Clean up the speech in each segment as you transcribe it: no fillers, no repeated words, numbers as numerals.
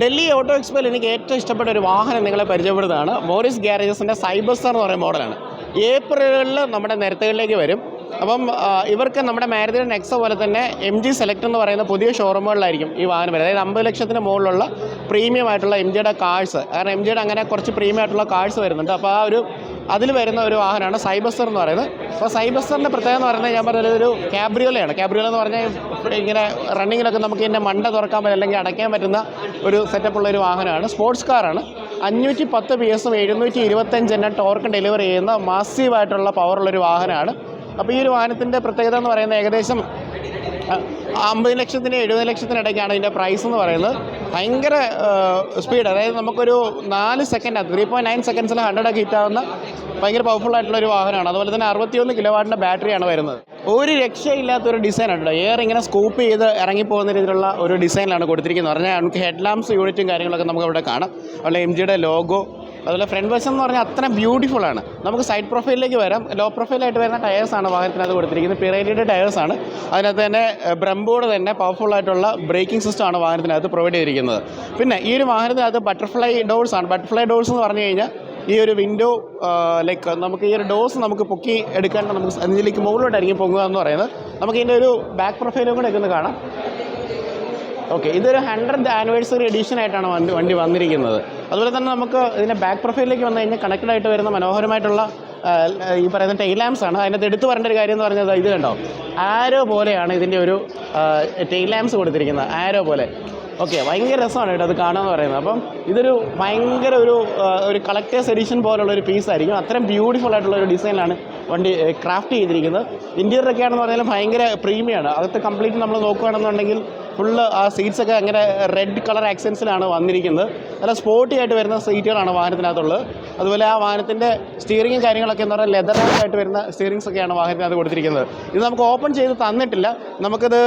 Delhi auto എക്സ്പോയിൽ എനിക്ക് ഏറ്റവും ഇഷ്ടപ്പെട്ട ഒരു വാഹനം നിങ്ങളെ പരിചയപ്പെടുന്നതാണ്. മോറിസ് ഗ്യാരേജസിൻ്റെ സൈബസ്റ്റർ എന്ന് പറയുന്ന മോഡലാണ്. ഏപ്രിലിൽ നമ്മുടെ നിരത്തുകളിലേക്ക് വരും. അപ്പം ഇവർക്ക് നമ്മുടെ മാരുതി നെക്സ പോലെ തന്നെ MG സെലക്ട് എന്ന് പറയുന്ന പുതിയ ഷോറൂമുകളിലായിരിക്കും ഈ വാഹനം വരുന്നത്. അതായത് 50 ലക്ഷത്തിന് മുകളിലുള്ള പ്രീമിയം ആയിട്ടുള്ള MGയുടെ കാഴ്സ്, കാരണം MGയുടെ അങ്ങനെ കുറച്ച് പ്രീമിയം ആയിട്ടുള്ള കാഴ്സ് വരുന്നുണ്ട്. അപ്പോൾ അതിൽ വരുന്ന ഒരു വാഹനമാണ് സൈബസ്റ്റർ എന്ന് പറയുന്നത്. അപ്പോൾ സൈബസ്റ്ററിൻ്റെ പ്രത്യേകത എന്ന് പറയുന്നത് ഞാൻ പറഞ്ഞത് ഒരു കാബ്രിയോലയാണ്. കാബ്രിയോല എന്ന് പറഞ്ഞാൽ ഇങ്ങനെ റണ്ണിങ്ങിലൊക്കെ നമുക്ക് ഇതിൻ്റെ മണ്ട തുറക്കാൻ പറ്റും അല്ലെങ്കിൽ അടയ്ക്കാൻ പറ്റുന്ന ഒരു സെറ്റപ്പുള്ള ഒരു വാഹനമാണ്. സ്പോർട്സ് കാറാണ്. 510 PS 725 ടോർക്ക് ഡെലിവർ ചെയ്യുന്ന മാസീവായിട്ടുള്ള പവറുള്ളൊരു വാഹനമാണ്. അപ്പോൾ ഈ ഒരു വാഹനത്തിൻ്റെ പ്രത്യേകത എന്ന് പറയുന്നത് ഏകദേശം 50 ലക്ഷത്തിന് 70 ലക്ഷത്തിനിടയ്ക്കാണ് ഇതിൻ്റെ പ്രൈസ് എന്ന് പറയുന്നത്. ഭയങ്കര സ്പീഡ്, അതായത് നമുക്കൊരു 4 സെക്കൻഡ് 3.9 സെക്കൻഡ്സിൽ 100 ഹിറ്റാവുന്ന ഭയങ്കര പവർഫുൾ ആയിട്ടുള്ള ഒരു വാഹനമാണ്. അതുപോലെ തന്നെ 61 കിലോവാട്ടിൻ്റെ ബാറ്ററിയാണ് വരുന്നത്. ഒരു രക്ഷയില്ലാത്തൊരു ഡിസൈനാണ്. എയർ ഇങ്ങനെ സ്കൂപ്പ് ചെയ്ത് ഇറങ്ങിപ്പോകുന്ന രീതിയിലുള്ള ഒരു ഡിസൈനിലാണ് കൊടുത്തിരിക്കുന്നത്. പറഞ്ഞാൽ നമുക്ക് ഹെഡ് ലാംപ്സ് യൂണിറ്റും കാര്യങ്ങളൊക്കെ നമുക്ക് അവിടെ കാണാം. അതുപോലെ MGയുടെ ലോഗോ, അതുപോലെ ഫ്രണ്ട് വശം എന്ന് പറഞ്ഞാൽ അത്ര ബ്യൂട്ടിഫുള്ളാണ്. നമുക്ക് സൈഡ് പ്രൊഫൈലിലേക്ക് വരാം. ലോ പ്രൊഫൈലായിട്ട് വരുന്ന ടയേഴ്സാണ് വാഹനത്തിനകത്ത് കൊടുത്തിരിക്കുന്നത്. പിറേലിയുടെ ടയേഴ്സാണ്. അതിനകത്ത് തന്നെ ബ്രംബോയുടെ തന്നെ പവർഫുള്ളായിട്ടുള്ള ബ്രേക്കിംഗ് സിസ്റ്റമാണ് വാഹനത്തിനകത്ത് പ്രൊവൈഡ് ചെയ്തിരിക്കുന്നത്. പിന്നെ ഈ ഒരു വാഹനത്തിനകത്ത് ബട്ടർഫ്ലൈ ഡോഴ്സാണ്. ബട്ടർഫ്ലൈ ഡോഴ്സ് എന്ന് പറഞ്ഞു കഴിഞ്ഞാൽ ഈ ഒരു വിൻഡോ ലൈക്ക് നമുക്ക് ഈ ഒരു ഡോസ് നമുക്ക് പൊക്കി എടുക്കാൻ നമുക്ക് അതിലേക്ക് മുകളിലോട്ടായിരിക്കും പൊങ്ങുക എന്ന് പറയുന്നത്. നമുക്ക് ഇതിൻ്റെ ഒരു ബാക്ക് പ്രൊഫൈലും കൂടെ ഒക്കെ ഒന്ന് കാണാം. ഓക്കെ, ഇതൊരു 100th ആനിവേഴ്സറി എഡിഷൻ ആയിട്ടാണ് വണ്ടി വന്നിരിക്കുന്നത്. അതുപോലെ തന്നെ നമുക്ക് ഇതിൻ്റെ ബാക്ക് പ്രൊഫൈലിലേക്ക് വന്നു കഴിഞ്ഞാൽ കണക്റ്റഡ് ആയിട്ട് വരുന്ന മനോഹരമായിട്ടുള്ള ഈ പറയുന്ന ടെയിൽ ലാംപ്സ് ആണ്. അതിനകത്ത് എടുത്തു പറയേണ്ട ഒരു കാര്യം എന്ന് പറഞ്ഞത് ഇത് കണ്ടോ, ആരോ പോലെയാണ് ഇതിൻ്റെ ഒരു ടെയിൽ ലാംപ്സ് കൊടുത്തിരിക്കുന്നത്, ആരോ പോലെ. ഓക്കെ, ഭയങ്കര രസമാണ് കേട്ടോ അത് കാണാമെന്ന് പറയുന്നത്. അപ്പം ഇതൊരു ഭയങ്കര ഒരു കളക്ടേഴ്സ് എഡിഷൻ പോലുള്ളൊരു പീസായിരിക്കും. അത്രയും ബ്യൂട്ടിഫുൾ ആയിട്ടുള്ള ഒരു ഡിസൈനിലാണ് വണ്ടി ക്രാഫ്റ്റ് ചെയ്തിരിക്കുന്നത്. ഇൻറ്റീരിയറൊക്കെ ആണെന്ന് പറഞ്ഞാൽ ഭയങ്കര പ്രീമിയമാണ്. അകത്ത് കംപ്ലീറ്റ് നമ്മൾ നോക്കുകയാണെന്നുണ്ടെങ്കിൽ ഫുള്ള് ആ സീറ്റ്സൊക്കെ അങ്ങനെ റെഡ് കളർ ആക്സെൻസിലാണ് വന്നിരിക്കുന്നത്. നല്ല സ്പോർട്ടി ആയിട്ട് വരുന്ന സീറ്റുകളാണ് വാഹനത്തിനകത്തുള്ളത്. അതുപോലെ ആ വാഹനത്തിൻ്റെ സ്റ്റിയറിങ്ങും കാര്യങ്ങളൊക്കെ എന്ന് പറഞ്ഞാൽ ലെതർ ആയിട്ട് വരുന്ന സ്റ്റിയറിങ്സ് ഒക്കെയാണ് വാഹനത്തിനകത്ത് കൊടുത്തിരിക്കുന്നത്. ഇത് നമുക്ക് ഓപ്പൺ ചെയ്ത് തന്നിട്ടില്ല. നമുക്കത്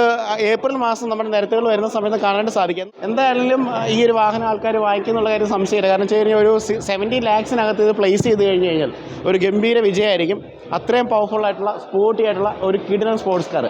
ഏപ്രിൽ മാസം നമ്മുടെ നിരത്തുകൾ വരുന്ന സമയത്ത് കാണാനായിട്ട് സാധിക്കും. എന്തായാലും ഈ ഒരു വാഹനം ആൾക്കാർ വാങ്ങിക്കുന്നുള്ള കാര്യം സംശയമില്ല. കാരണം വെച്ച് കഴിഞ്ഞാൽ ഒരു 70 lakhs ഇത് പ്ലേസ് ചെയ്ത് കഴിഞ്ഞാൽ ഒരു ഗംഭീര വിജയമായിരിക്കും. അത്രയും പവർഫുൾ ആയിട്ടുള്ള സ്പോർട്ടി ആയിട്ടുള്ള ഒരു കിടിലൻ സ്പോർട്സ് കാർ.